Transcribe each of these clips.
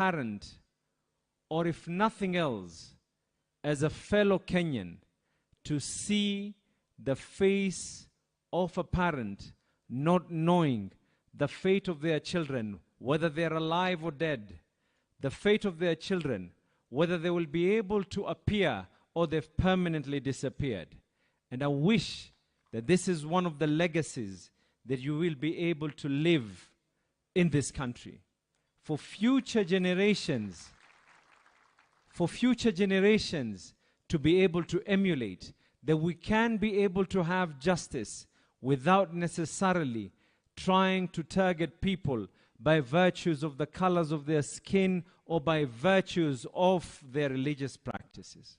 parent, or if nothing else, as a fellow Kenyan, to see the face of a parent not knowing the fate of their children, whether they're alive or dead, the fate of their children, whether they will be able to appear or they've permanently disappeared. And I wish that this is one of the legacies that you will be able to live in this country. For future generations to be able to emulate, that we can be able to have justice without necessarily trying to target people by virtues of the colors of their skin or by virtues of their religious practices.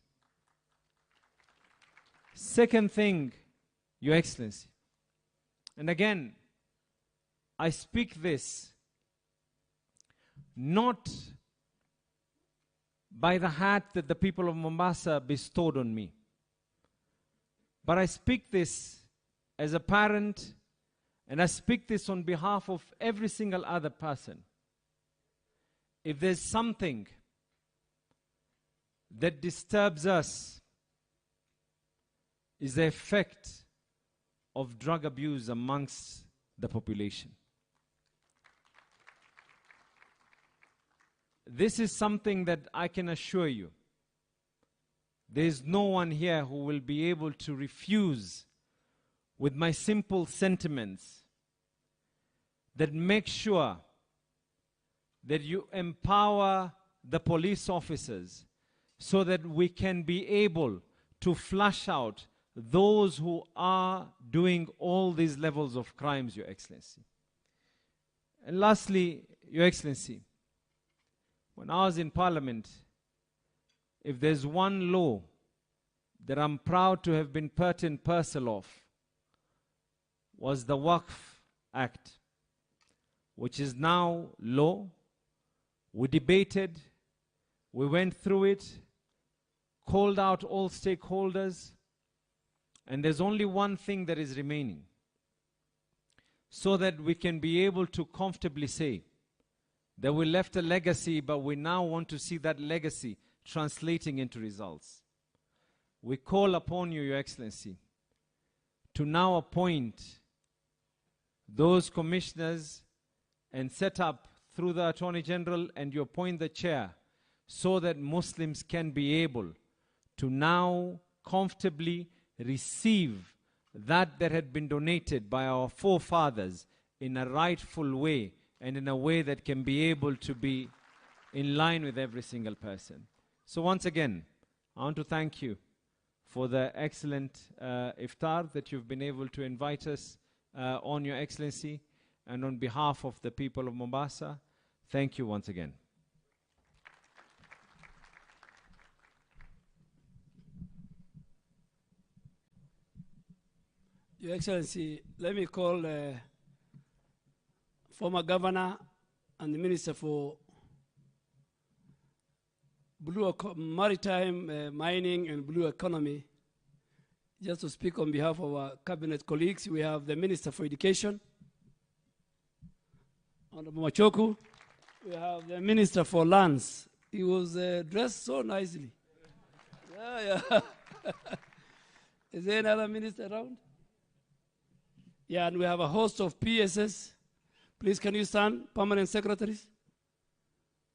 Second thing, Your Excellency, and again, I speak this not by the hat that the people of Mombasa bestowed on me, but I speak this as a parent, and I speak this on behalf of every single other person. If there's something that disturbs us, is the effect of drug abuse amongst the population. This is something that I can assure you, there is no one here who will be able to refuse with my simple sentiments that make sure that you empower the police officers so that we can be able to flush out those who are doing all these levels of crimes, Your Excellency. And lastly, Your Excellency, when I was in Parliament, if there's one law that I'm proud to have been part and parcel of, was the Waqf Act, which is now law. We debated, we went through it, called out all stakeholders, and there's only one thing that is remaining, so that we can be able to comfortably say that we left a legacy, but we now want to see that legacy translating into results. We call upon you, Your Excellency, to now appoint those commissioners and set up through the Attorney General, and you appoint the chair, so that Muslims can be able to now comfortably receive that had been donated by our forefathers in a rightful way and in a way that can be able to be in line with every single person. So once again, I want to thank you for the excellent iftar that you've been able to invite us on, Your Excellency, and on behalf of the people of Mombasa, thank you once again. Your Excellency, let me call former governor and the Minister for Blue Maritime Mining and Blue Economy, just to speak on behalf of our cabinet colleagues. We have the Minister for Education, Honorable Machoku. We have the Minister for Lands. He was dressed so nicely. Yeah. Is there another minister around? Yeah, and we have a host of PSS. Please, can you stand, permanent secretaries?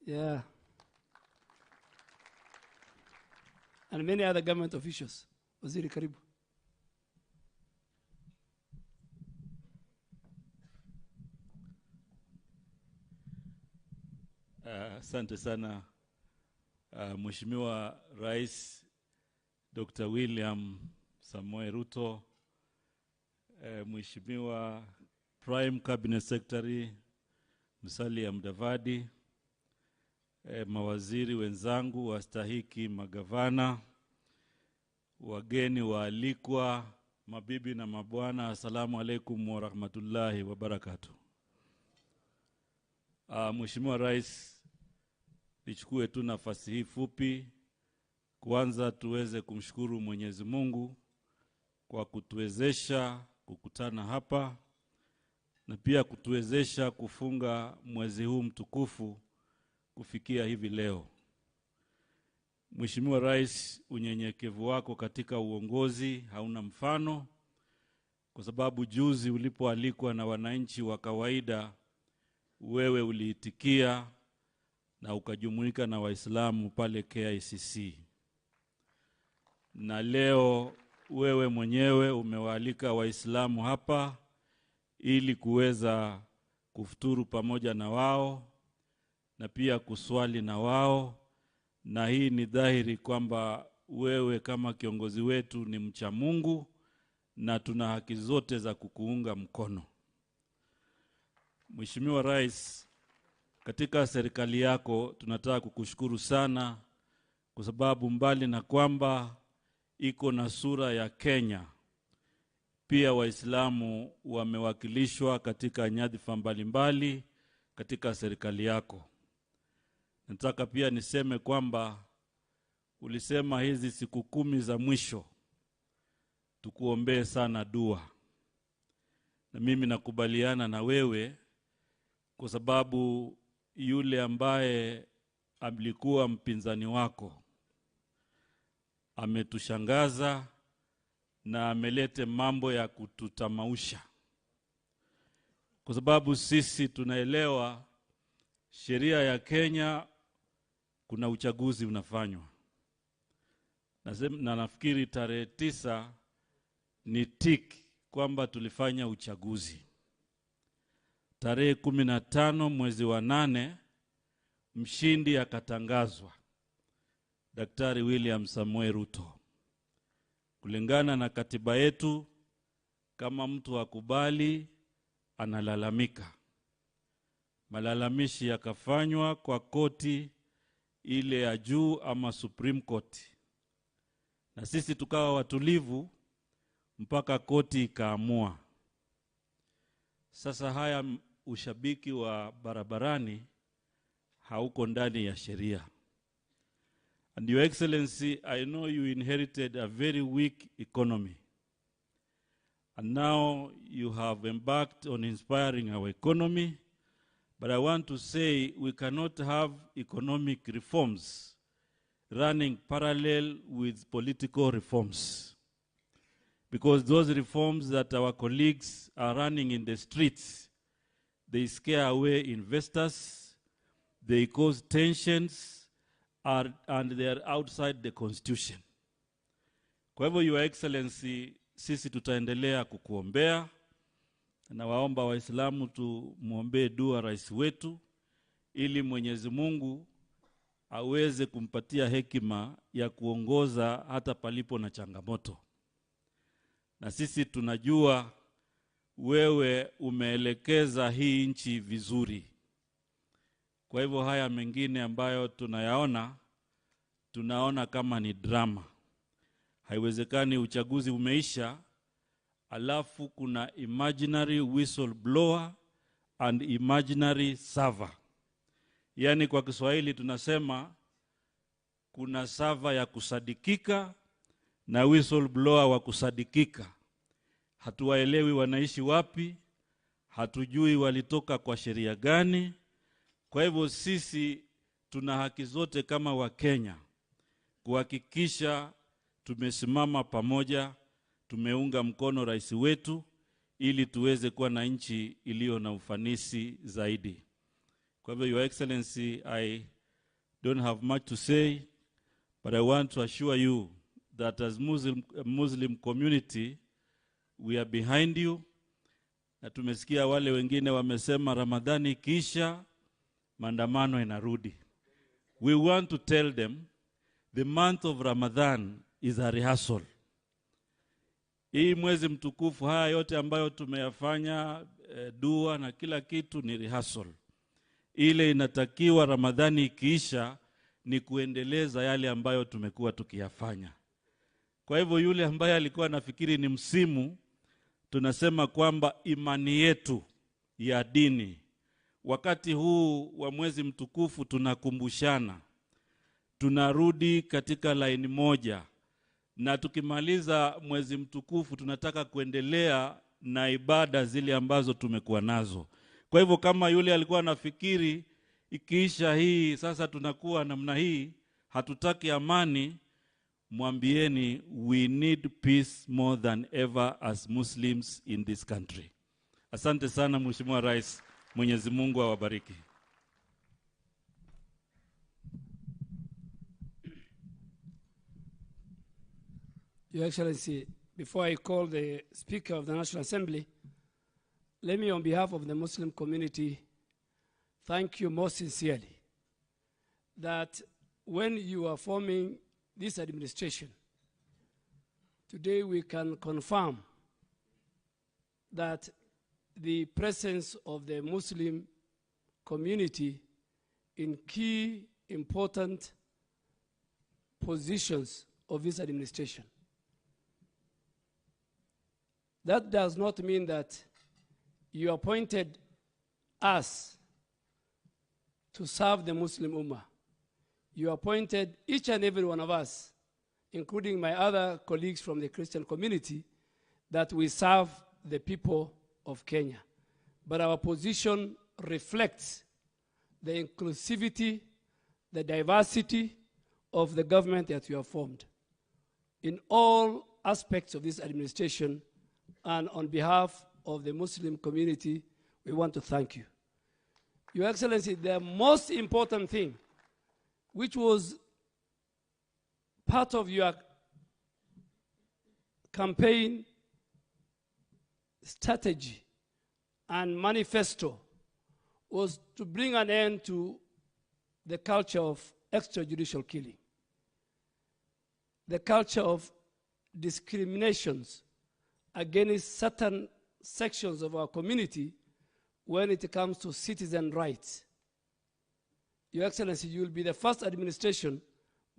Yeah. And many other government officials. Waziri Karibu. Asante sana Mheshimiwa Rais Dr. William Samoei Ruto, Mheshimiwa Prime Cabinet Secretary Musalia Mudavadi, mawaziri wenzangu, wastahiki, magavana, wageni waalikwa, mabibi na mabwana, assalamu alaikum wa rahmatullahi wa barakatuh. Mheshimiwa Rais, nichukue tu nafasi hii fupi kwanza tuweze kumshukuru Mwenyezi Mungu kwa kutuwezesha kukutana hapa na pia kutuwezesha kufunga mwezi huu mtukufu kufikia hivi leo. Mheshimiwa Rais, unyenyekevu wako katika uongozi hauna mfano, kwa sababu juzi ulipoalikwa na wananchi wa kawaida, wewe uliitikia na ukajumuika na Waislamu pale KICC. Na leo wewe mwenyewe umewaalika Waislamu hapa ili kuweza kufuturu pamoja na wao na pia kuswali na wao, na hii ni dhahiri kwamba wewe kama kiongozi wetu ni mcha Mungu na tuna haki zote za kukuunga mkono. Mheshimiwa Rais, katika serikali yako tunataka kukushukuru sana kwa sababu mbali na kwamba iko na sura ya Kenya, pia Waislamu wamewakilishwa katika nyadhifa mbalimbali katika serikali yako. Nataka pia niseme kwamba ulisema hizi siku 10 za mwisho tukuombee sana dua. Na mimi nakubaliana na wewe kwa sababu yule ambaye alikuwa mpinzani wako ametushangaza na amelete mambo ya kututamausha. Kwa sababu sisi tunaelewa sheria ya Kenya, kuna uchaguzi unafanywa. Na nafikiri tarehe 9 ni tik kwamba tulifanya uchaguzi. Tarehe 15 mwezi wa 8 mshindi akatangazwa, Daktari William Samoei Ruto. Kulingana na katiba yetu, kama mtu akubali analalamika. Malalamishi yakafanywa kwa koti ile ya juu ama Supreme Court. Na sisi tukawa watulivu mpaka koti ikaamua. Sasa haya ushabiki wa barabarani hauko ndani ya sheria. And Your Excellency, I know you inherited a very weak economy. And now you have embarked on inspiring our economy. But I want to say we cannot have economic reforms running parallel with political reforms. Because those reforms that our colleagues are running in the streets, they scare away investors, they cause tensions, and they are outside the constitution. Kwa hivyo, Your Excellency, sisi tutaendelea kukuombea, na waomba Waislamu tumuombee dua rais wetu ili Mwenyezi Mungu aweze kumpatia hekima ya kuongoza hata palipo na changamoto. Na sisi tunajua wewe umeelekeza hii nchi vizuri. Kwa hivyo haya mengine ambayo tunaona kama ni drama. Haiwezekani uchaguzi umeisha alafu kuna imaginary whistleblower and imaginary server. Yani kwa Kiswahili tunasema kuna server ya kusadikika na whistleblower wa kusadikika. Hatuwaelewi wanaishi wapi, hatujui walitoka kwa sheria gani. Kwa hivyo sisi tuna haki zote kama Wakenya kuhakikisha tumesimama pamoja, tumeunga mkono rais wetu ili tuweze kuwa na nchi iliyo na ufanisi zaidi. Kwa hivyo, Your Excellency, I don't have much to say, but I want to assure you that as Muslim community, we are behind you. Na tumesikia wale wengine wamesema Ramadhani kisha maandamano inarudi. We want to tell them the month of Ramadan is a rehearsal. Hii mwezi mtukufu, haya yote ambayo tumeyafanya, dua na kila kitu ni rehearsal. Ile inatakiwa Ramadhani ikiisha ni kuendeleza yale ambayo tumekuwa tukiyafanya. Kwa hivyo yule ambaye alikuwa anafikiri ni msimu, tunasema kwamba imani yetu ya dini, wakati huu wa mwezi mtukufu tunakumbushana, tunarudi katika laini moja, na tukimaliza mwezi mtukufu tunataka kuendelea na ibada zile ambazo tumekuwa nazo. Kwa hivyo kama yule alikuwa anafikiri Ikiisha hii, sasa tunakuwa namna hii, hatutaki amani, mwambieni we need peace more than ever as Muslims in this country. Asante sana Mheshimiwa Rais. Mwenyezi Mungu awabariki. Your Excellency, before I call the Speaker of the National Assembly, let me on behalf of the Muslim community thank you most sincerely that when you are forming this administration, today we can confirm that the presence of the Muslim community in key important positions of this administration. That does not mean that you appointed us to serve the Muslim Ummah. You appointed each and every one of us, including my other colleagues from the Christian community, that we serve the people of Kenya. But our position reflects the inclusivity, the diversity of the government that you have formed. In all aspects of this administration, and on behalf of the Muslim community, we want to thank you. Your Excellency, the most important thing, which was part of your campaign strategy and manifesto, was to bring an end to the culture of extrajudicial killing, the culture of discriminations against certain sections of our community when it comes to citizen rights. Your Excellency, you will be the first administration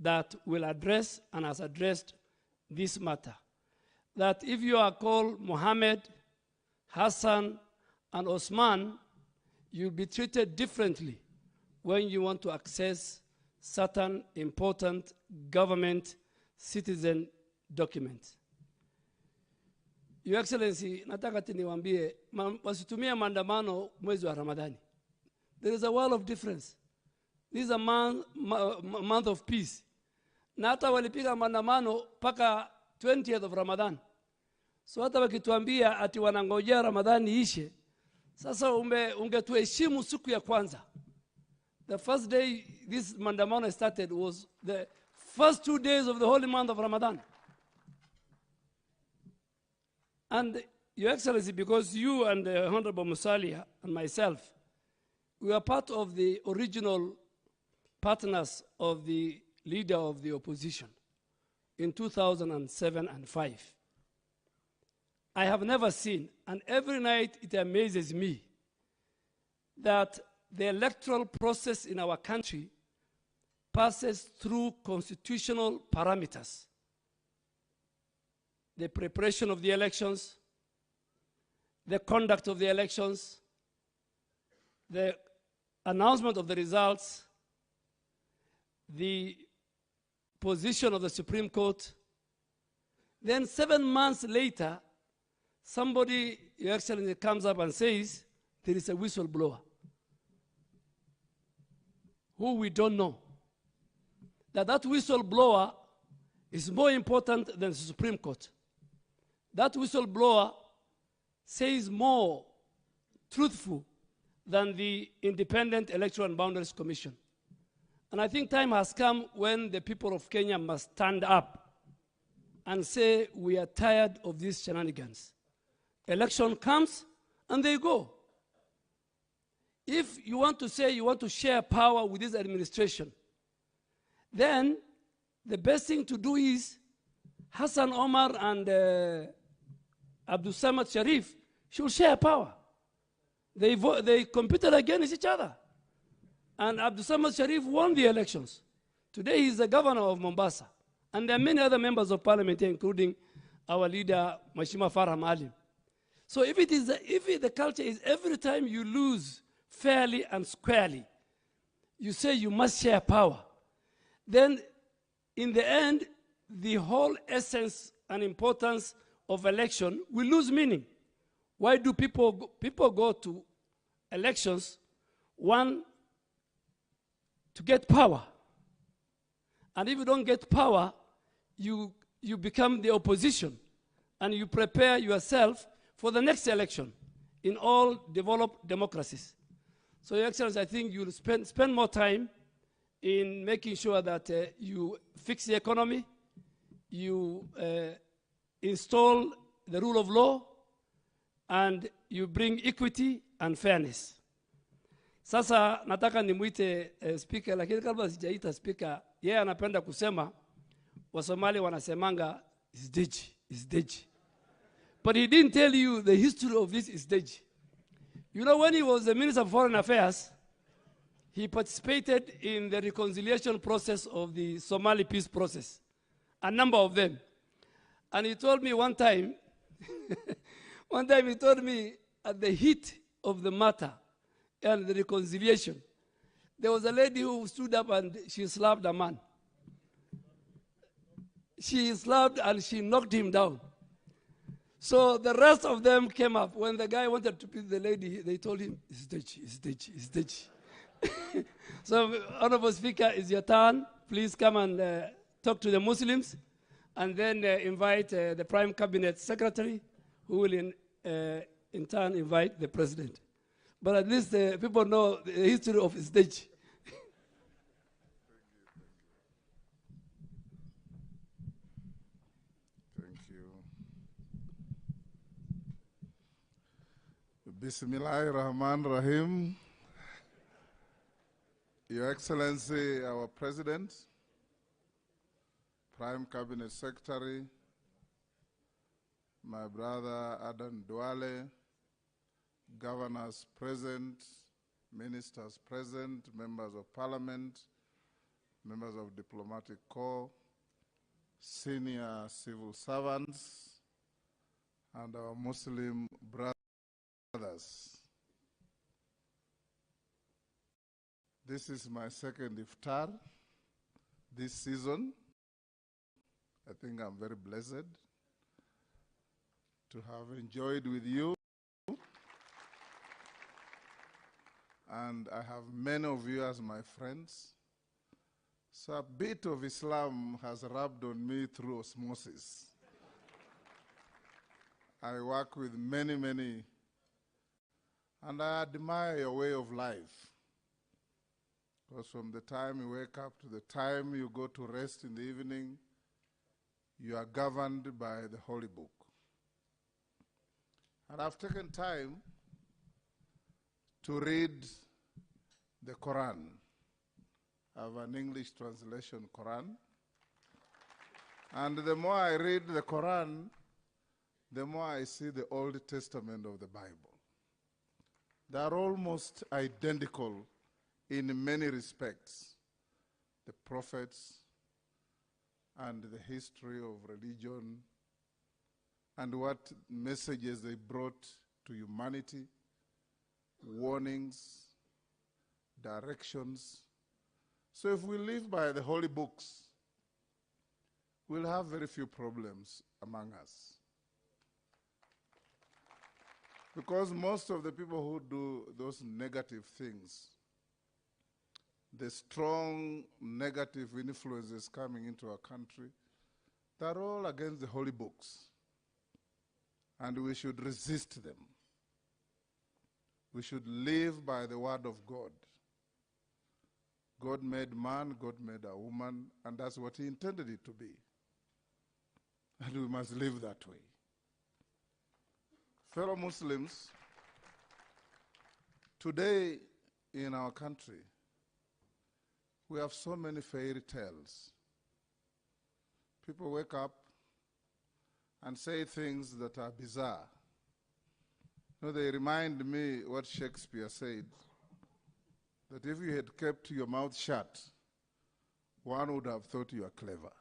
that will address and has addressed this matter. That if you are called Mohammed, Hassan, and Osman, you'll be treated differently when you want to access certain important government citizen documents. Your Excellency, nataka niwaambie wasitumie maandamano mwezi wa Ramadhani. There is a world of difference. This is a month of peace. Na hata walipiga maandamano paka 20th of Ramadan. So hata wakituambia ati wanangojea Ramadhani ishe, sasa ungetuheshimu siku ya kwanza. The first day this maandamano started was the first 2 days of the holy month of Ramadan. And Your Excellency, because you and the Honorable Musalia and myself, we are part of the original partners of the leader of the opposition in 2007 and 5. I have never seen, and every night it amazes me, that the electoral process in our country passes through constitutional parameters. The preparation of the elections, the conduct of the elections, the announcement of the results, the position of the Supreme Court. Then 7 months later, somebody, Your Excellency, comes up and says, there is a whistleblower who we don't know. That whistleblower is more important than the Supreme Court. That whistleblower says more truthful than the Independent Electoral and Boundaries Commission. And I think time has come when the people of Kenya must stand up and say, we are tired of these shenanigans. Election comes and they go. If you want to say you want to share power with this administration, then the best thing to do is Hassan Omar and Abdul Samad Sharif should share power. They competed against each other. And Abdul Samad Sharif won the elections. Today he's the governor of Mombasa. And there are many other members of parliament, including our leader, Mheshimiwa Farah Maalim. So if the culture is every time you lose fairly and squarely, you say you must share power, then in the end, the whole essence and importance of election will lose meaning. Why do people go to elections? One, to get power. And if you don't get power, you become the opposition, and you prepare yourself for the next election in all developed democracies. So, Your Excellency, I think you'll spend more time in making sure that you fix the economy, you install the rule of law, and you bring equity and fairness. Sasa nataka nimwite speaker, lakini kabla sijaita speaker, yeye anapenda kusema Wasomali wanasemanga isdeji. But he didn't tell you the history of this isdeji. You know, when he was the Minister of Foreign Affairs, he participated in the reconciliation process of the Somali peace process, a number of them. And he told me one time, he told me at the heat of the matter and the reconciliation, there was a lady who stood up and she slapped a man. She slapped and she knocked him down. So the rest of them came up. When the guy wanted to beat the lady, they told him, it's deji. So, Honorable Speaker, it's your turn. Please come and talk to the Muslims, and then invite the Prime Cabinet Secretary, who will in turn invite the President. But at least people know the history of Isdeji. Bismillahirrahmanirrahim. Your Excellency, our President, Prime Cabinet Secretary, my brother Adan Duale, governors present, ministers present, members of Parliament, members of Diplomatic Corps, senior civil servants, and our Muslim brothers. This is my second iftar this season. I think I'm very blessed to have enjoyed with you. And I have many of you as my friends. So a bit of Islam has rubbed on me through osmosis. I work with many, and I admire your way of life. Because from the time you wake up to the time you go to rest in the evening, you are governed by the Holy Book. And I've taken time to read the Quran. I have an English translation Quran. And the more I read the Quran, the more I see the Old Testament of the Bible. They are almost identical in many respects. The prophets and the history of religion and what messages they brought to humanity, warnings, directions. So if we live by the holy books, we'll have very few problems among us. Because most of the people who do those negative things, the strong negative influences coming into our country, they're all against the holy books. And we should resist them. We should live by the word of God. God made man, God made a woman, and that's what he intended it to be. And we must live that way. Fellow Muslims, today in our country, we have so many fairy tales. People wake up and say things that are bizarre. You know, they remind me what Shakespeare said, that if you had kept your mouth shut, one would have thought you are clever.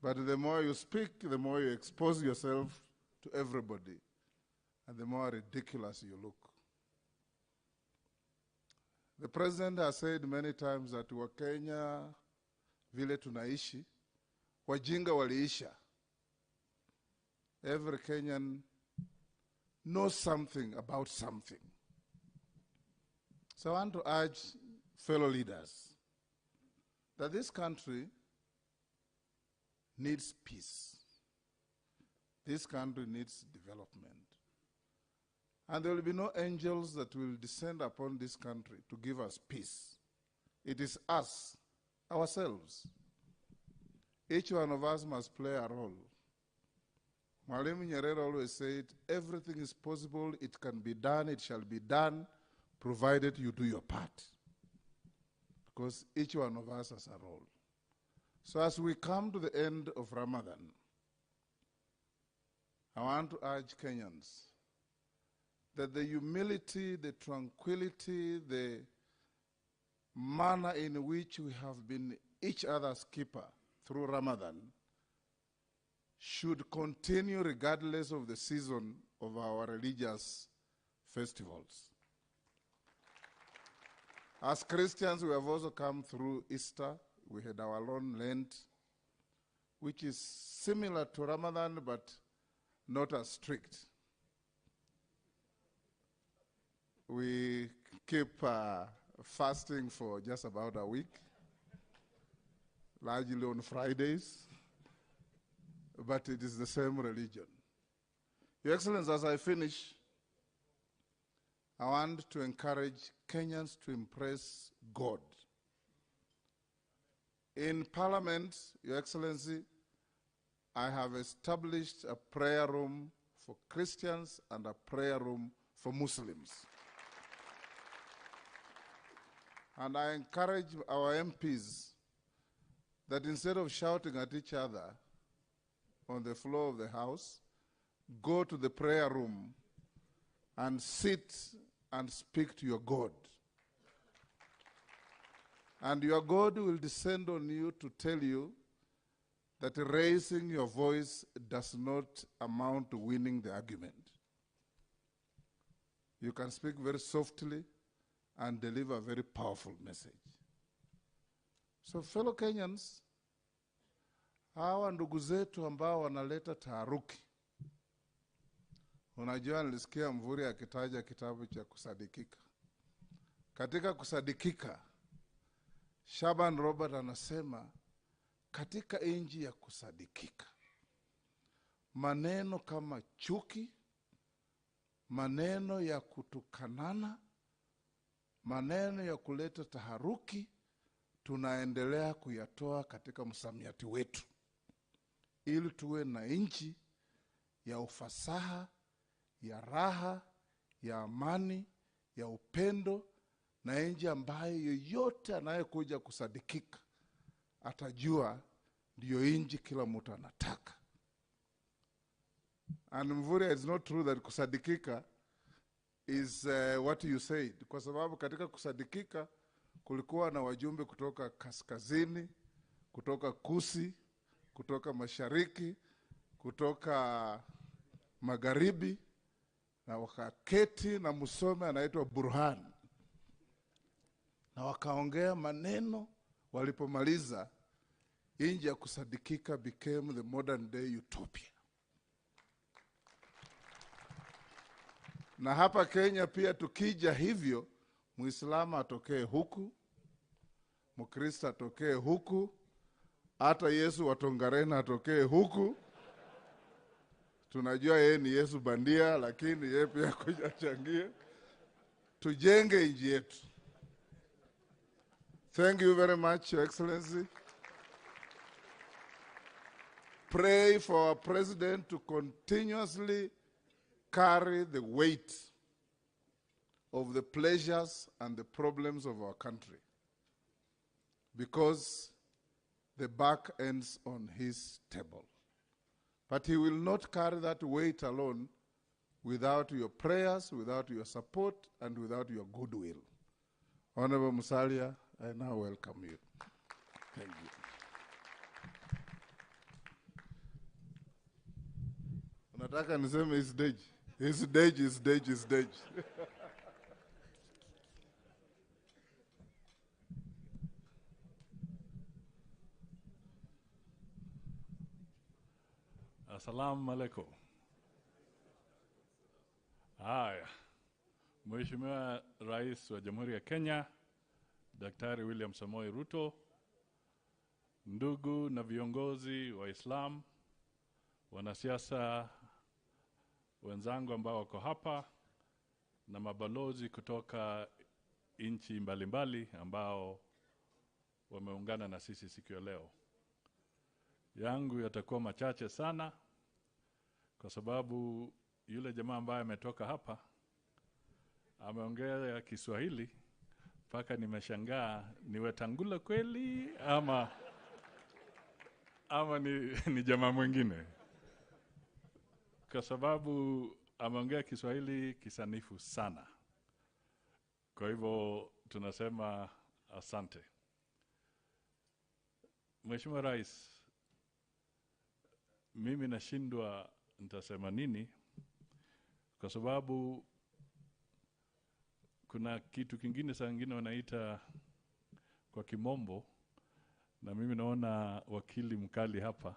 But the more you speak, the more you expose yourself to everybody, and the more ridiculous you look. The president has said many times that Wakenya vile tunaishi, wajinga waliisha. Every Kenyan knows something about something. So I want to urge fellow leaders, that this country needs peace. This country needs development. And there will be no angels that will descend upon this country to give us peace. It is us, ourselves. Each one of us must play a role. Mwalimu Nyerere always said, everything is possible, it can be done, it shall be done, provided you do your part. Because each one of us has a role. So as we come to the end of Ramadan, I want to urge Kenyans that the humility, the tranquility, the manner in which we have been each other's keeper through Ramadan should continue regardless of the season of our religious festivals. As Christians, we have also come through Easter. We had our own Lent, which is similar to Ramadan, but not as strict. We keep fasting for just about a week, largely on Fridays, but it is the same religion. Your Excellency, as I finish, I want to encourage Kenyans to impress God. In Parliament, Your Excellency, I have established a prayer room for Christians and a prayer room for Muslims. And I encourage our MPs that instead of shouting at each other on the floor of the House, go to the prayer room and sit and speak to your God. And your God will descend on you to tell you that raising your voice does not amount to winning the argument. You can speak very softly and deliver a very powerful message. So fellow Kenyans, hawa ndugu zetu ambao wanaleta taharuki. Unajua nilisikia Mvuri akitaja kitabu cha kusadikika. Katika kusadikika, Shaban Robert anasema, katika inji ya kusadikika, maneno kama chuki, maneno ya kutukanana, maneno ya kuleta taharuki, tunaendelea kuyatoa katika msamiati wetu, ili tuwe na inchi ya ufasaha, ya raha, ya amani, ya upendo, na inchi ambayo yoyote anayekuja kusadikika atajua ndiyo inchi kila mtu anataka. And Mvuri, it's not true that kusadikika is what you said. Kwa sababu katika kusadikika kulikuwa na wajumbe kutoka kaskazini, kutoka kusi, kutoka mashariki, kutoka magharibi, na wakaketi na msome anaitwa Burhan. Na wakaongea maneno, walipomaliza, inji ya kusadikika became the modern day utopia. Na hapa Kenya pia tukija hivyo, Muislamu atokee huku, Mkristo atokee huku, hata Yesu wa Tongareni atokee huku. Tunajua yeye ni Yesu bandia, lakini yeye pia kuja changie. Tujenge nchi yetu. Thank you very much, Your Excellency. Pray for our president to continuously carry the weight of the pleasures and the problems of our country, because the buck ends on his table. But he will not carry that weight alone without your prayers, without your support, and without your goodwill. Honorable Musalia, I now welcome you. Thank you. Unataka niseme is stage. Is stage, is stage, is stage. Assalamu alaikum. Haya. Mheshimiwa Rais wa Jamhuri ya Kenya, Daktari William Samoei Ruto, ndugu na viongozi wa Islam, wanasiasa wenzangu ambao wako hapa, na mabalozi kutoka nchi mbalimbali ambao wameungana na sisi siku ya leo. Yangu yatakuwa machache sana kwa sababu yule jamaa ambaye ametoka hapa ameongea Kiswahili mpaka nimeshangaa niwe Tangula kweli ama ni jamaa mwingine, kwa sababu ameongea Kiswahili kisanifu sana. Kwa hivyo tunasema asante. Mheshimiwa Rais, mimi nashindwa nitasema nini, kwa sababu kuna kitu kingine saa nyingine wanaita kwa kimombo, na mimi naona wakili mkali hapa,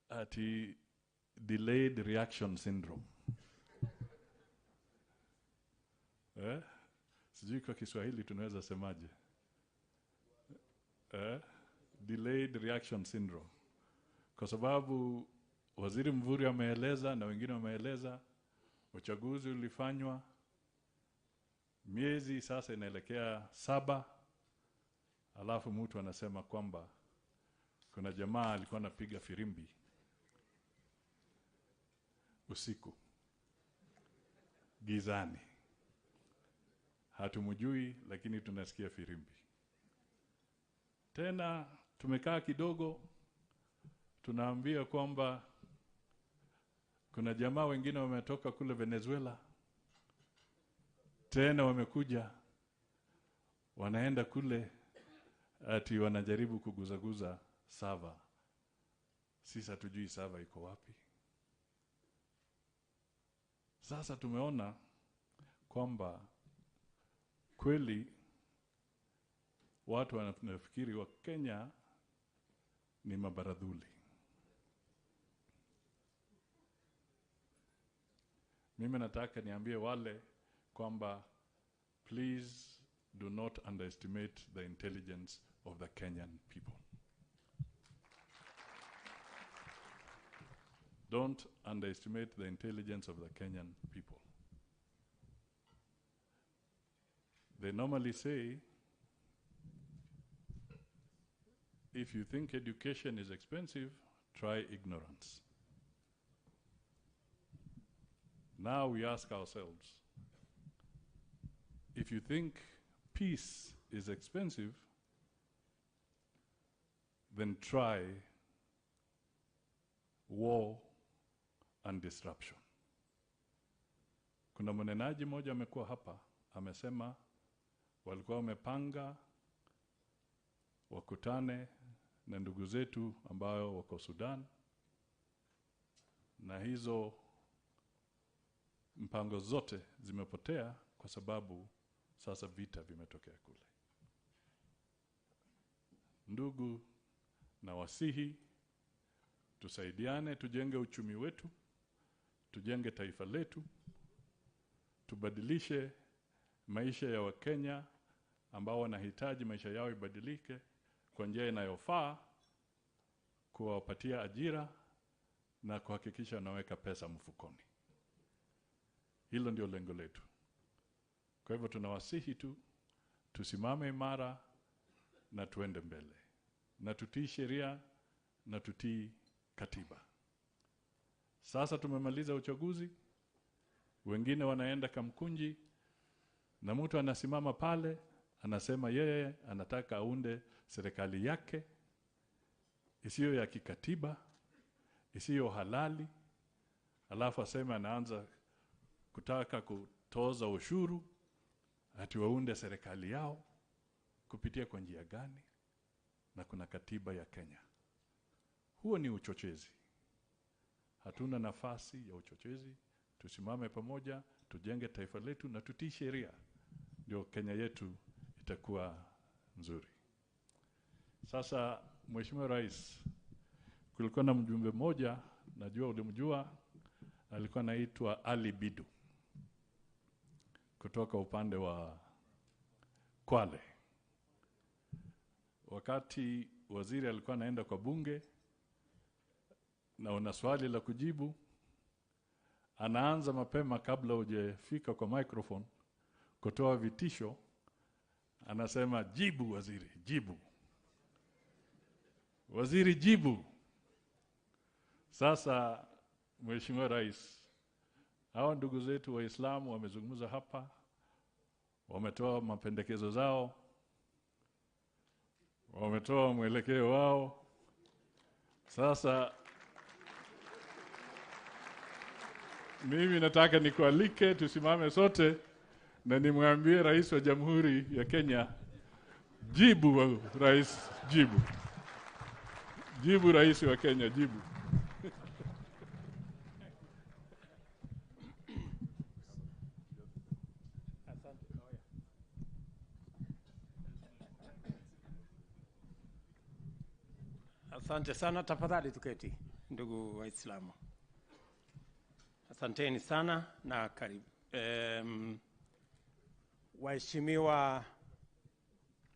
ati delayed reaction syndrome. Sijui kwa Kiswahili tunaweza semaje? Delayed reaction syndrome. Kwa sababu Waziri Mvurya ameeleza na wengine wameeleza, uchaguzi ulifanywa miezi sasa inaelekea 7, alafu mtu anasema kwamba kuna jamaa alikuwa anapiga firimbi usiku gizani. Hatumjui, lakini tunasikia firimbi. Tena tumekaa kidogo, tunaambia kwamba kuna jamaa wengine wametoka kule Venezuela, tena wamekuja, wanaenda kule ati wanajaribu kuguzaguza sava. Sisi hatujui sava iko wapi. Sasa tumeona kwamba kweli watu wanafikiri wa Kenya ni mabaradhuli. Mimi nataka niambie wale kwamba please do not underestimate the intelligence of the Kenyan people. Don't underestimate the intelligence of the Kenyan people. They normally say, if you think education is expensive, try ignorance. Now we ask ourselves, if you think peace is expensive, then try war and disruption. Kuna mnenaji mmoja amekuwa hapa, amesema walikuwa wamepanga wakutane na ndugu zetu ambao wako Sudan, na hizo mpango zote zimepotea kwa sababu sasa vita vimetokea kule. Ndugu, na wasihi tusaidiane, tujenge uchumi wetu, tujenge taifa letu, tubadilishe maisha ya Wakenya ambao wanahitaji maisha yao ibadilike kwa njia inayofaa, kuwapatia ajira na kuhakikisha wanaweka pesa mfukoni. Hilo ndio lengo letu. Kwa hivyo tunawasihi tu tusimame imara na tuende mbele, na tutii sheria na tutii katiba. Sasa tumemaliza uchaguzi, wengine wanaenda Kamkunji, na mtu anasimama pale anasema yeye anataka aunde serikali yake isiyo ya kikatiba, isiyo halali, alafu asema anaanza kutaka kutoza ushuru ati waunde serikali yao. Kupitia kwa njia gani? Na kuna katiba ya Kenya. Huo ni uchochezi. Hatuna nafasi ya uchochezi. Tusimame pamoja, tujenge taifa letu na tutii sheria, ndio Kenya yetu itakuwa nzuri. Sasa Mheshimiwa Rais, kulikuwa na mjumbe mmoja, najua ulimjua, alikuwa anaitwa Ali Bidu kutoka upande wa Kwale. Wakati waziri alikuwa anaenda kwa bunge na una swali la kujibu, anaanza mapema kabla hujafika kwa microphone kutoa vitisho. Anasema, jibu waziri, jibu. Waziri, jibu. Sasa Mheshimiwa Rais, hawa ndugu zetu Waislamu wamezungumza hapa, wametoa mapendekezo zao, wametoa mwelekeo wao. Sasa mimi nataka nikualike tusimame sote na nimwambie Rais wa Jamhuri ya Kenya, jibu Rais, jibu. Jibu Rais wa Kenya, jibu. Asante sana, tafadhali tuketi ndugu Waislamu. Asanteni sana na karibu. Waheshimiwa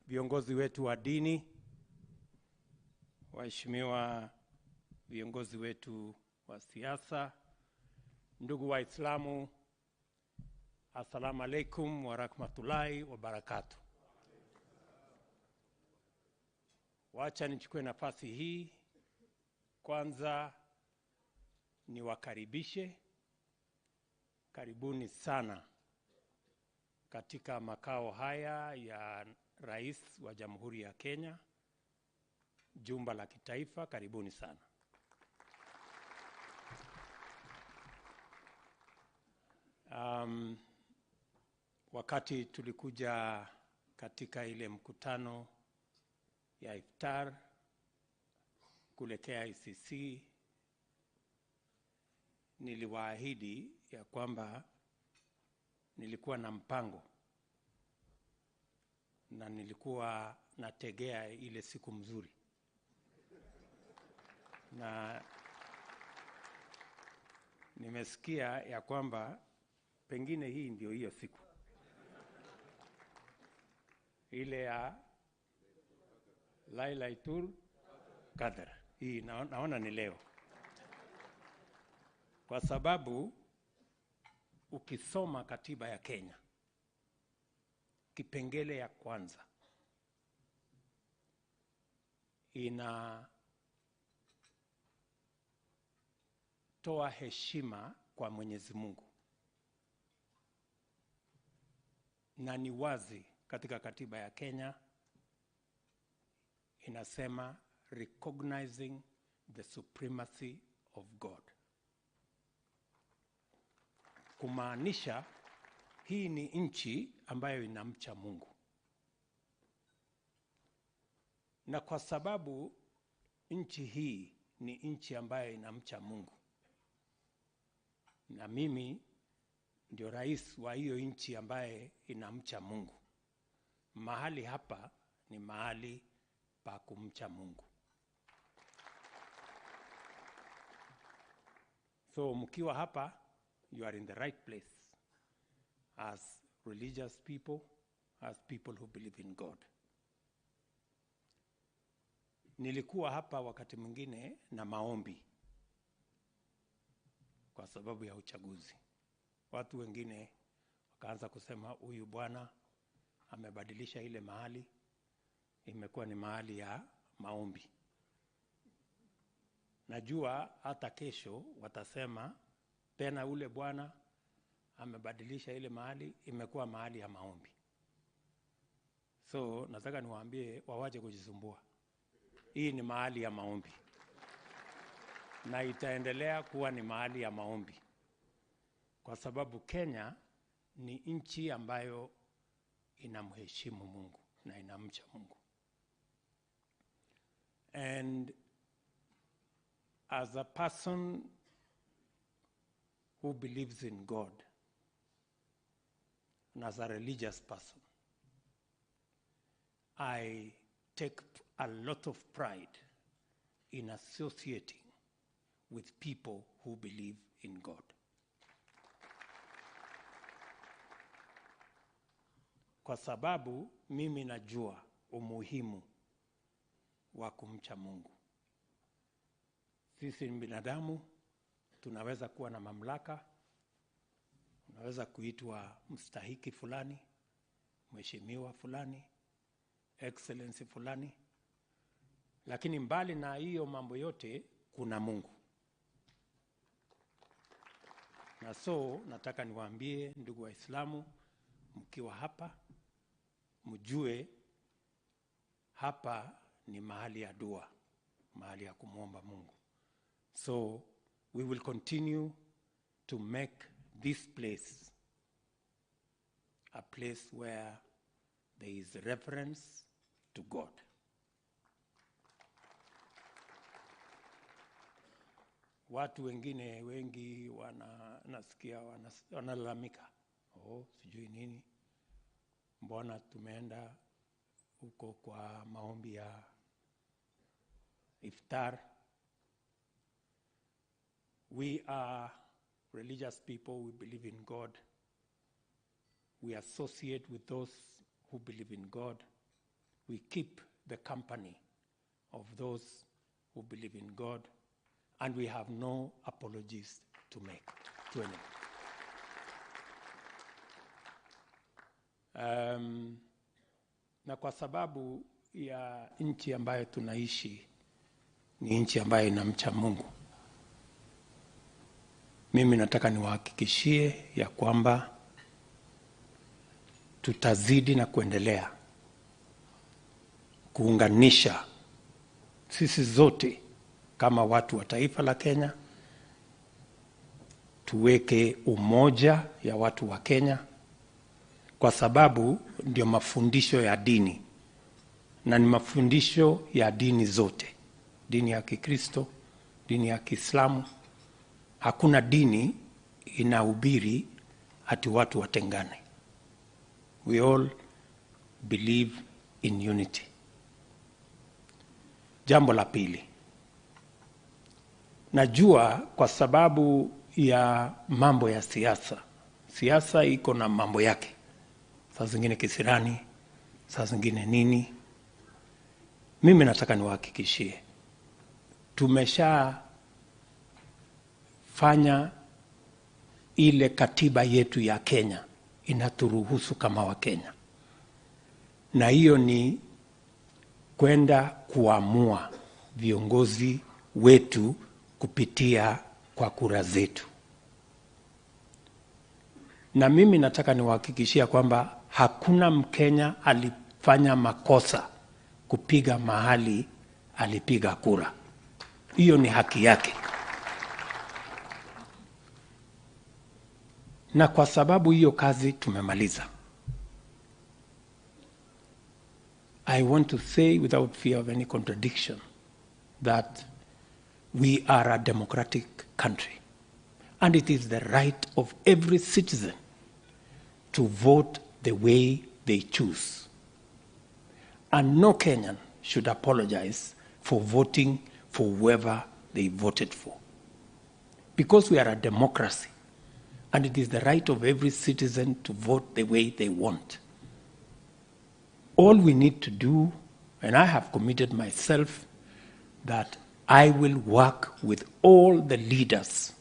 viongozi wetu wa dini, waheshimiwa viongozi wetu wa siasa, ndugu Waislamu, assalamu alaikum wa rahmatullahi wa barakatuh. Wacha nichukue nafasi hii kwanza niwakaribishe. Karibuni sana katika makao haya ya Rais wa Jamhuri ya Kenya, jumba la kitaifa. Karibuni sana. Wakati tulikuja katika ile mkutano ya iftar kuelekea ICC, niliwaahidi ya kwamba nilikuwa na mpango na nilikuwa nategea ile siku mzuri, na nimesikia ya kwamba pengine hii ndio hiyo siku ile ya Lailatul Qadr. Hii naona ni leo, kwa sababu ukisoma katiba ya Kenya kipengele ya kwanza inatoa heshima kwa Mwenyezi Mungu, na ni wazi katika katiba ya Kenya inasema recognizing the supremacy of God. Kumaanisha hii ni nchi ambayo inamcha Mungu, na kwa sababu nchi hii ni nchi ambayo inamcha Mungu, na mimi ndio rais wa hiyo nchi ambaye inamcha Mungu, mahali hapa ni mahali pa kumcha Mungu. So mkiwa hapa, you are in the right place as religious people, as people who believe in God. Nilikuwa hapa wakati mwingine na maombi kwa sababu ya uchaguzi. Watu wengine wakaanza kusema huyu bwana amebadilisha ile mahali, imekuwa ni mahali ya maombi. Najua hata kesho watasema tena ule bwana amebadilisha ile mahali, imekuwa mahali ya maombi. So nataka niwaambie wawache kujisumbua. Hii ni mahali ya maombi, na itaendelea kuwa ni mahali ya maombi, kwa sababu Kenya ni nchi ambayo inamheshimu Mungu na inamcha Mungu. And as a person who believes in God, and as a religious person, I take a lot of pride in associating with people who believe in God. kwa sababu mimi najua umuhimu wa kumcha Mungu. Sisi ni binadamu, tunaweza kuwa na mamlaka, unaweza kuitwa mstahiki fulani, mheshimiwa fulani, excellency fulani, lakini mbali na hiyo mambo yote kuna Mungu. Na so nataka niwaambie ndugu Waislamu, mkiwa hapa mjue hapa ni mahali ya dua, mahali ya kumwomba Mungu. So we will continue to make this place a place where there is reference to God. Watu wengine wengi nasikia wanalalamika, sijui nini, mbona tumeenda huko kwa maombi ya iftar. We are religious people, we believe in God. We associate with those who believe in God. We keep the company of those who believe in God. And we have no apologies to make to anyone. Na kwa sababu ya nchi ambayo tunaishi ni nchi ambayo inamcha Mungu, mimi nataka niwahakikishie ya kwamba tutazidi na kuendelea kuunganisha sisi zote kama watu wa taifa la Kenya, tuweke umoja ya watu wa Kenya, kwa sababu ndio mafundisho ya dini, na ni mafundisho ya dini zote, dini ya Kikristo, dini ya Kiislamu. Hakuna dini inahubiri ati watu watengane. We all believe in unity. Jambo la pili, najua kwa sababu ya mambo ya siasa. Siasa iko na mambo yake. Saa zingine kisirani, saa zingine nini. Mimi nataka niwahakikishie, tumesha fanya ile katiba yetu ya Kenya inaturuhusu kama wa Kenya. Na hiyo ni kwenda kuamua viongozi wetu kupitia kwa kura zetu. Na mimi nataka niwahakikishia kwamba hakuna Mkenya alifanya makosa kupiga mahali alipiga kura. Hiyo ni haki yake. Na kwa sababu hiyo kazi tumemaliza, I want to say without fear of any contradiction that we are a democratic country, and it is the right of every citizen to vote the way they choose. And no Kenyan should apologize for voting for whoever they voted for. Because we are a democracy, and it is the right of every citizen to vote the way they want. All we need to do, and I have committed myself, that I will work with all the leaders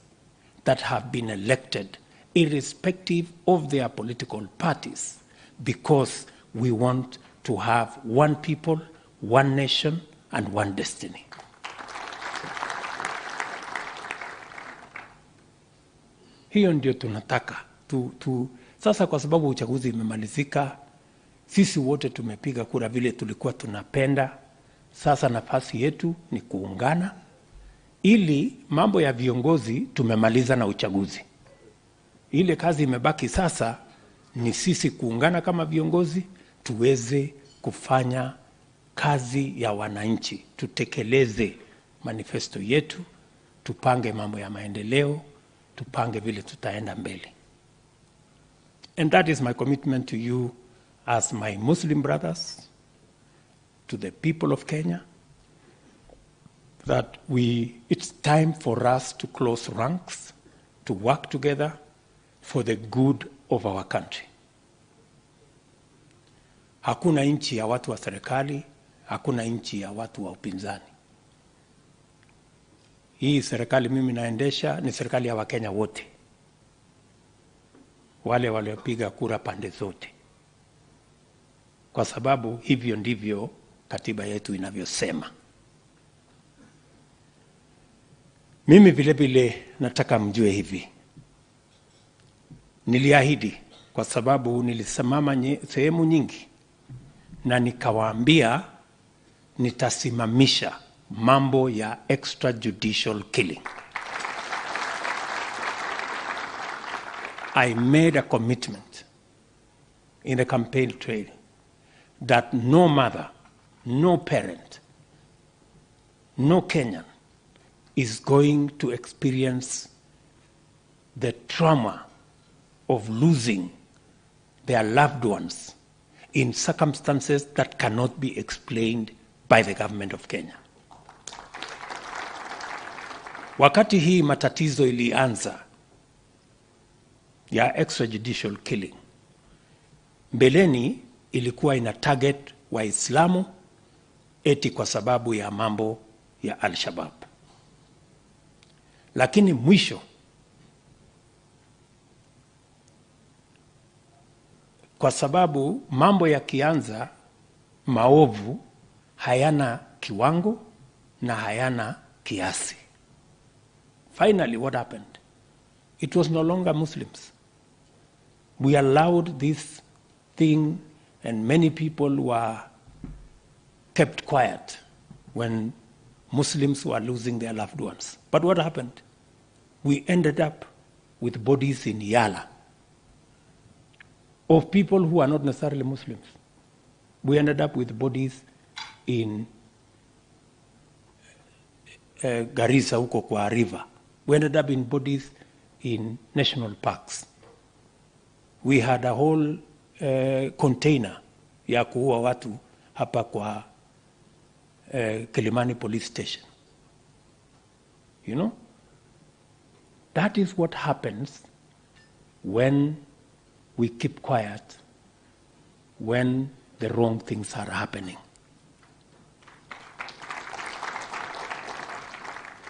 that have been elected, irrespective of their political parties, because we want to have one people, one nation, and one destiny. Hiyo ndio tunataka. Sasa kwa sababu uchaguzi imemalizika, sisi wote tumepiga kura vile tulikuwa tunapenda. Sasa nafasi yetu ni kuungana, ili mambo ya viongozi tumemaliza na uchaguzi. Ile kazi imebaki sasa ni sisi kuungana kama viongozi, tuweze kufanya kazi ya wananchi, tutekeleze manifesto yetu, tupange mambo ya maendeleo, tupange vile tutaenda mbele. And that is my commitment to you as my Muslim brothers, to the people of Kenya, that it's time for us to close ranks, to work together for the good of our country. Hakuna nchi ya watu wa serikali, hakuna nchi ya watu wa upinzani. Hii serikali mimi naendesha ni serikali ya Wakenya wote, wale waliopiga kura pande zote, kwa sababu hivyo ndivyo katiba yetu inavyosema. Mimi vile vile nataka mjue hivi, niliahidi kwa sababu nilisimama sehemu nyingi na nikawaambia nitasimamisha mambo ya extrajudicial killing. I made a commitment in the campaign trail that no mother, no parent, no Kenyan is going to experience the trauma of losing their loved ones in circumstances that cannot be explained by the government of Kenya. Wakati hii matatizo ilianza ya extrajudicial killing, mbeleni ilikuwa ina target Waislamu eti kwa sababu ya mambo ya Al-Shabaab. Lakini mwisho, kwa sababu mambo yakianza maovu hayana kiwango na hayana kiasi. Finally, what happened? It was no longer Muslims. We allowed this thing, and many people were kept quiet when Muslims were losing their loved ones. But what happened? We ended up with bodies in Yala of people who are not necessarily Muslims. We ended up with bodies in Garissa huko kwa river. We ended up in bodies in national parks. We had a whole container ya kuua watu hapa kwa Kilimani police station. You know? That is what happens when we keep quiet, when the wrong things are happening.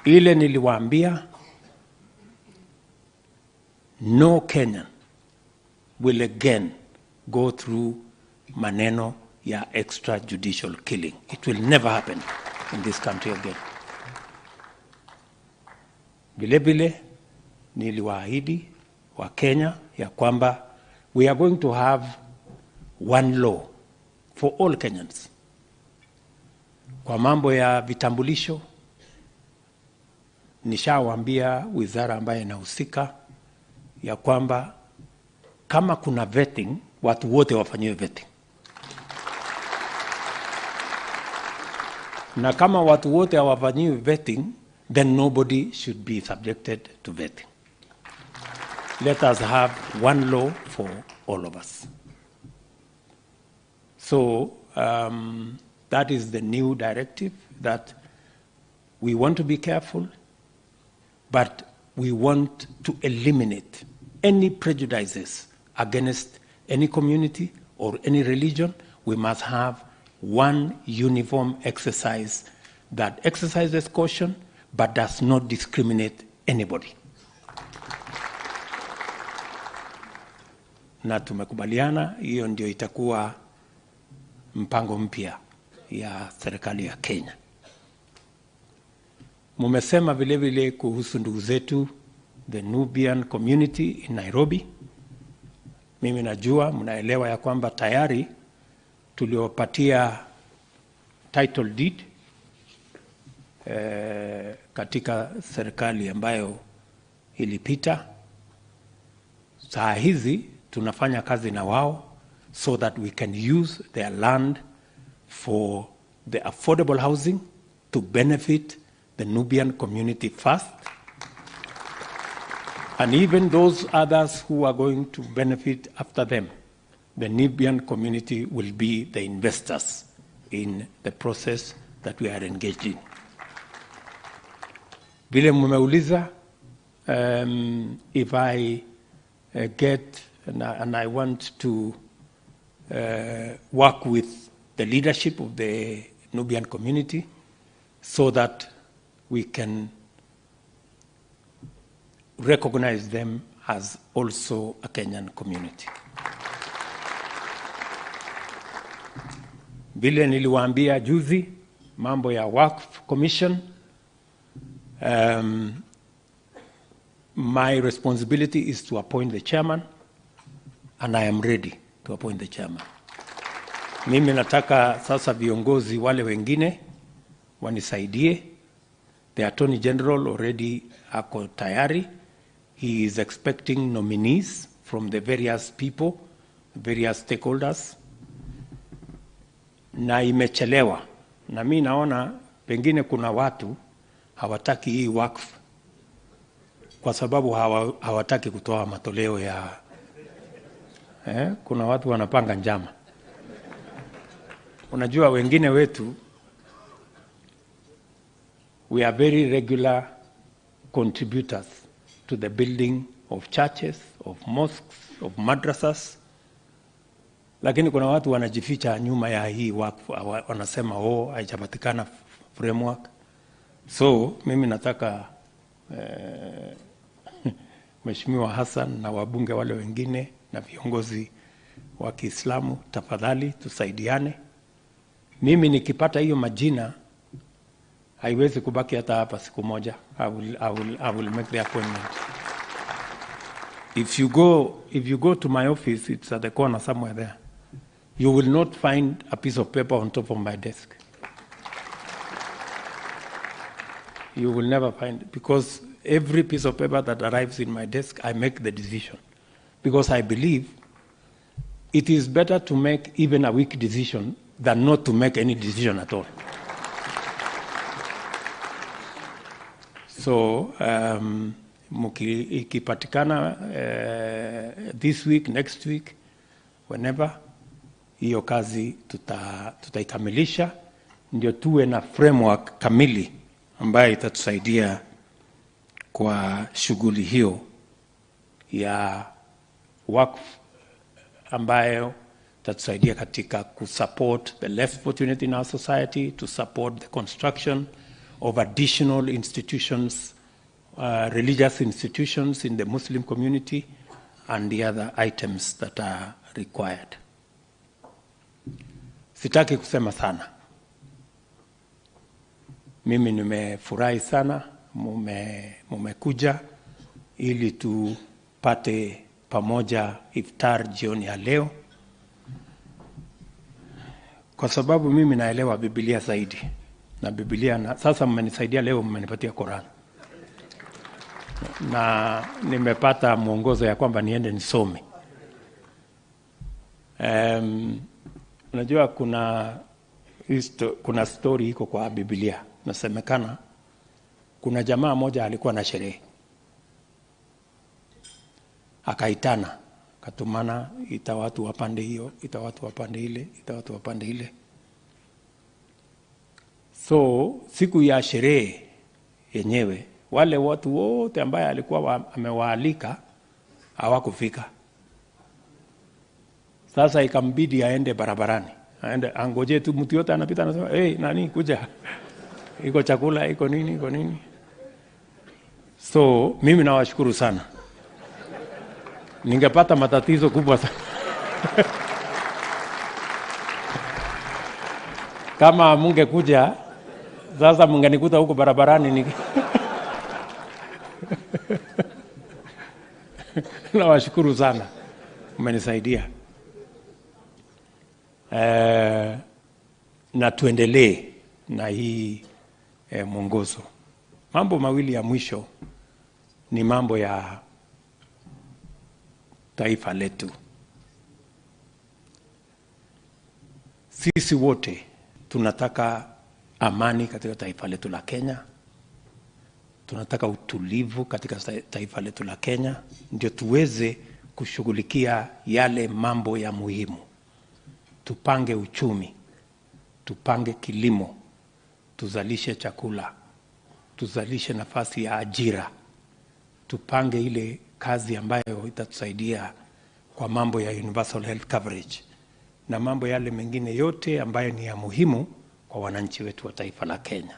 Ile niliwaambia, no Kenyan will again go through maneno ya extrajudicial killing. It will never happen in this country again. Vile vile niliwaahidi wa Kenya ya kwamba we are going to have one law for all Kenyans. Kwa mambo ya vitambulisho, nishawaambia wizara ambaye inahusika ya kwamba kama kuna vetting, watu wote wafanyiwe vetting. Na kama watu wote hawafanyiwi vetting, then nobody should be subjected to vetting. Let us have one law for all of us. So that is the new directive, that we want to be careful, but we want to eliminate any prejudices against any community or any religion. We must have one uniform exercise that exercises caution but does not discriminate anybody. Na tumekubaliana hiyo ndio itakuwa mpango mpya ya serikali ya Kenya. Mumesema vile vile kuhusu ndugu zetu the Nubian community in Nairobi. Mimi najua mnaelewa ya kwamba tayari tuliopatia title deed katika serikali ambayo ilipita. Saa hizi tunafanya kazi na wao so that we can use their land for the affordable housing to benefit the Nubian community first, and even those others who are going to benefit after them. The Nubian community will be the investors in the process that we are engaged in. Vile mmeuliza, if I get, and I want to work with the leadership of the Nubian community so that we can recognize them as also a Kenyan community. Vile niliwaambia juzi mambo ya Waqf Commission, my responsibility is to appoint the chairman, and I am ready to appoint the chairman. Mimi nataka sasa viongozi wale wengine wanisaidie. The Attorney General already ako tayari. He is expecting nominees from the various people, various stakeholders. Na imechelewa. Na mimi naona pengine kuna watu hawataki hii wakfu kwa sababu hawataki kutoa matoleo ya kuna watu wanapanga njama. Unajua wengine wetu, we are very regular contributors to the building of churches, of mosques, of madrasas. Lakini kuna watu wanajificha nyuma ya hii wakfu, wanasema haijapatikana framework. So mimi nataka Mheshimiwa Hassan na wabunge wale wengine na viongozi wa Kiislamu, tafadhali tusaidiane. Mimi nikipata hiyo majina haiwezi kubaki hata hapa siku moja. I will make the appointment. If you go to my office, it's at the corner somewhere there. You will not find a piece of paper on top of my desk. You will never find it, because every piece of paper that arrives in my desk, I make the decision. Because I believe it is better to make even a weak decision than not to make any decision at all. So, ikipatikana this week, next week, whenever, hiyo kazi tutaikamilisha, ndio tuwe na framework kamili ambayo itatusaidia kwa shughuli hiyo ya wakfu, ambayo itatusaidia katika kusupport the less fortunate in our society, to support the construction of additional institutions, religious institutions in the Muslim community, and the other items that are required. Sitaki kusema sana. Mimi nimefurahi sana mumekuja ili tupate pamoja iftar jioni ya leo, kwa sababu mimi naelewa Biblia zaidi. Na Biblia sasa mmenisaidia leo, mmenipatia Quran. Na nimepata mwongozo ya kwamba niende nisome. Unajua kuna story iko kwa Biblia. Nasemekana kuna jamaa moja alikuwa na sherehe. Akaitana, katumana, ita watu wapande hiyo, ita watu wapande ile, ita watu wapande ile. So siku ya sherehe yenyewe, wale watu wote ambaye alikuwa amewaalika hawakufika. Sasa ikambidi aende barabarani. Aende angoje tu mtu yote anapita anasema, nani kuja? Iko chakula, iko nini, iko nini. So mimi nawashukuru sana. Ningepata matatizo kubwa sana. Kama mungekuja, sasa mungenikuta huko barabarani nawashukuru sana. Mmenisaidia. Na tuendelee na hii mwongozo. Mambo mawili ya mwisho ni mambo ya taifa letu. Sisi wote tunataka amani katika taifa letu la Kenya. Tunataka utulivu katika taifa letu la Kenya, ndio tuweze kushughulikia yale mambo ya muhimu. Tupange uchumi, tupange kilimo, tuzalishe chakula, tuzalishe nafasi ya ajira, tupange ile kazi ambayo itatusaidia kwa mambo ya universal health coverage, na mambo yale mengine yote ambayo ni ya muhimu kwa wananchi wetu wa taifa la Kenya.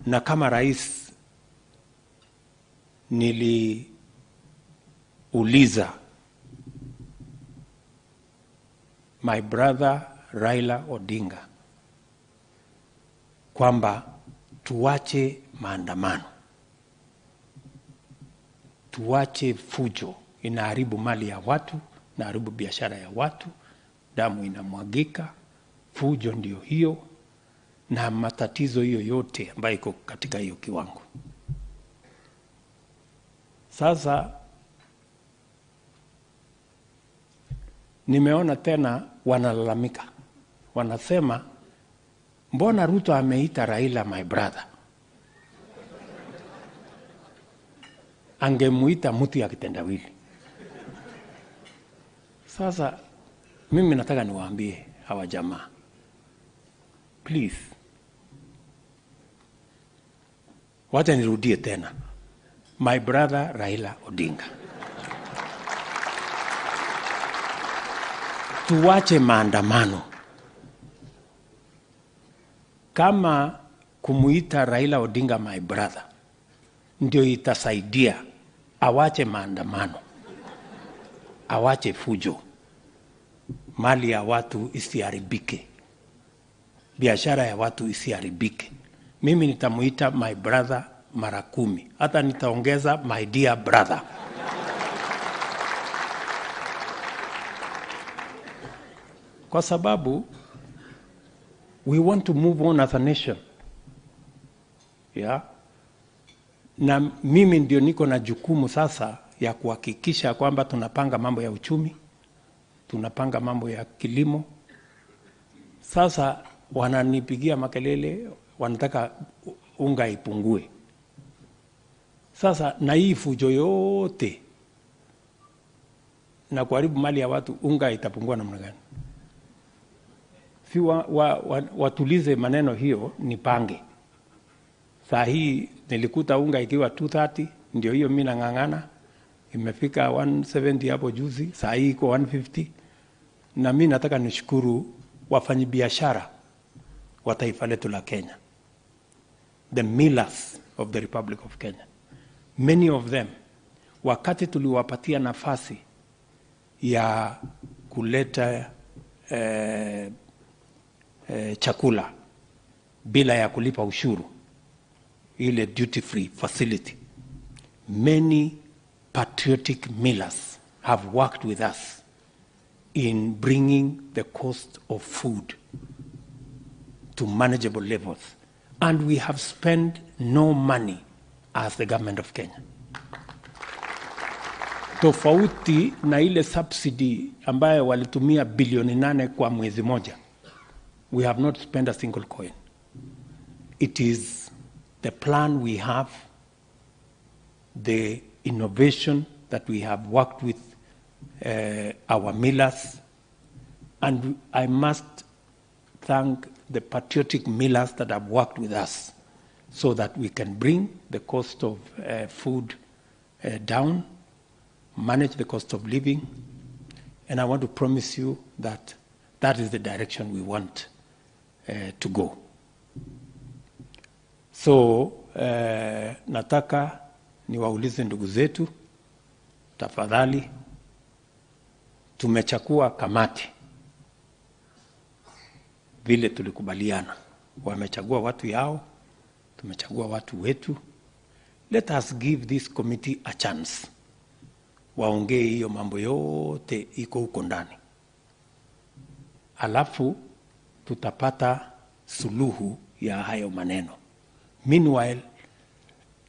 Na kama rais niliuliza my brother Raila Odinga kwamba tuache maandamano, tuache fujo, inaharibu mali ya watu, inaharibu biashara ya watu, damu inamwagika, fujo ndio hiyo, na matatizo hiyo yote ambayo iko katika hiyo kiwango. Sasa nimeona tena wanalalamika, wanasema mbona Ruto ameita Raila my brother? Angemuita mtu ya kitendawili. Sasa mimi nataka niwaambie hawa jamaa, please, wacha nirudie tena, my brother Raila Odinga, tuwache maandamano. Kama kumuita Raila Odinga my brother ndio itasaidia awache maandamano, awache fujo, mali ya watu isiharibike, biashara ya watu isiharibike, mimi nitamuita my brother mara 10, hata nitaongeza my dear brother. Kwa sababu we want to move on as a nation. Yeah. Na mimi ndio niko na jukumu sasa ya kuhakikisha kwamba tunapanga mambo ya uchumi, tunapanga mambo ya kilimo. Sasa wananipigia makelele, wanataka unga ipungue. Sasa na hii fujo yote na kuharibu mali ya watu, unga itapungua namna gani? Si watulize maneno hiyo, nipange. Saa hii nilikuta unga ikiwa 230, ndio hiyo mimi nang'ang'ana, imefika 170 hapo juzi, saa hii iko 150. Na mimi nataka nishukuru wafanyabiashara wa taifa letu la Kenya, the millers of the Republic of Kenya. Many of them, wakati tuliwapatia nafasi ya kuleta chakula bila ya kulipa ushuru, ile duty free facility, many patriotic millers have worked with us in bringing the cost of food to manageable levels, and we have spent no money as the government of Kenya. Tofauti na ile subsidy ambayo walitumia bilioni 8 kwa mwezi moja, we have not spent a single coin. It is the plan we have, the innovation that we have worked with our millers, and I must thank the patriotic millers that have worked with us so that we can bring the cost of food down, manage the cost of living, and I want to promise you that that is the direction we want to go. So nataka niwaulize ndugu zetu, tafadhali, tumechakua kamati vile tulikubaliana, wamechagua watu yao, tumechagua watu wetu. Let us give this committee a chance, waongee hiyo mambo yote iko huko ndani, alafu tutapata suluhu ya hayo maneno. Meanwhile,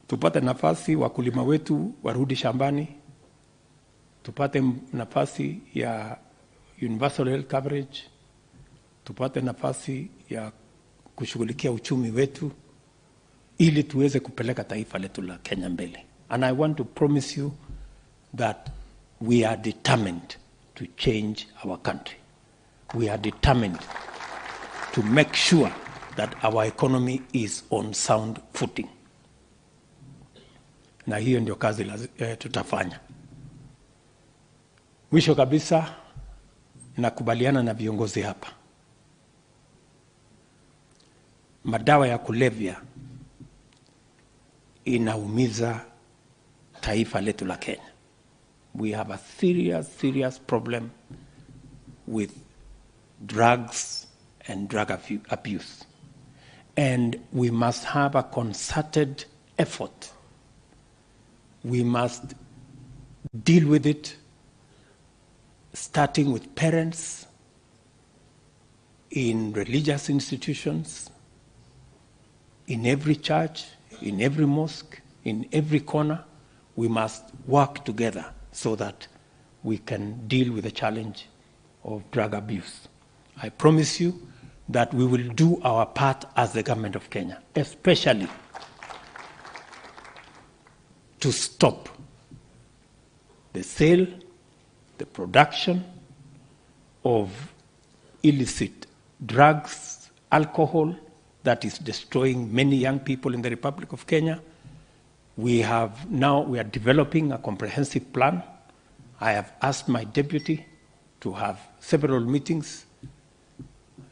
tupate nafasi wakulima wetu warudi shambani, tupate nafasi ya universal health coverage, tupate nafasi ya kushughulikia uchumi wetu, ili tuweze kupeleka taifa letu la Kenya mbele. And I want to promise you that we are determined to change our country. We are determined to make sure that our economy is on sound footing. Na hiyo ndio kazi tutafanya. Mwisho kabisa, nakubaliana na viongozi hapa. Madawa ya kulevya inaumiza taifa letu la Kenya. We have a serious problem with drugs and drug abuse. And we must have a concerted effort. We must deal with it, starting with parents in religious institutions, in every church, in every mosque, in every corner. We must work together so that we can deal with the challenge of drug abuse. I promise you that we will do our part as the government of Kenya, especially to stop the sale, the production of illicit drugs, alcohol, that is destroying many young people in the Republic of Kenya. We are developing a comprehensive plan. I have asked my deputy to have several meetings,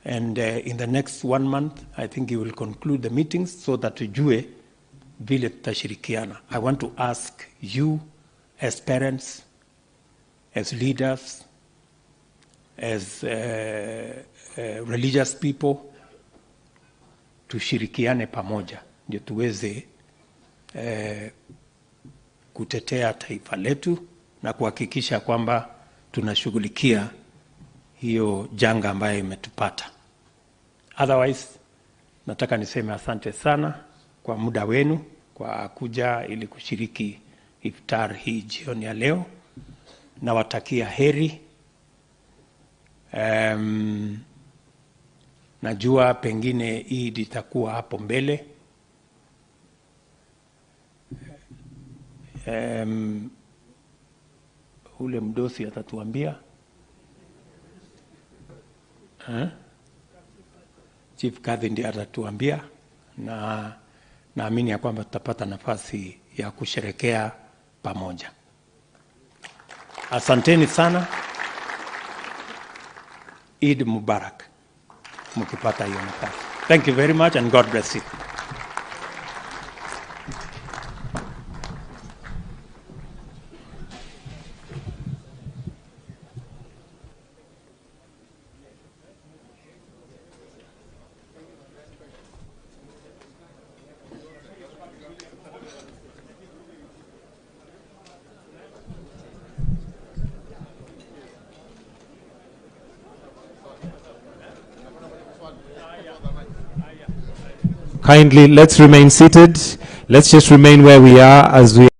and in the next 1 month, I think he will conclude the meetings so that tujue vile tutashirikiana. I want to ask you as parents, as leaders, as religious people, tushirikiane pamoja ndio tuweze kutetea taifa letu na kuhakikisha kwamba tunashughulikia hiyo janga ambayo imetupata. Otherwise, nataka niseme asante sana kwa muda wenu kwa kuja ili kushiriki iftar hii jioni ya leo. Nawatakia heri. Najua pengine hii itakuwa hapo mbele. Ule mdosi atatuambia. Chief Kadhi ndiye atatuambia, na naamini ya kwamba tutapata nafasi ya kusherekea pamoja. Asanteni sana. Eid Mubarak. Mkipata hiyo nafasi. Thank you very much and God bless you. Kindly, let's remain seated. Let's just remain where we are as we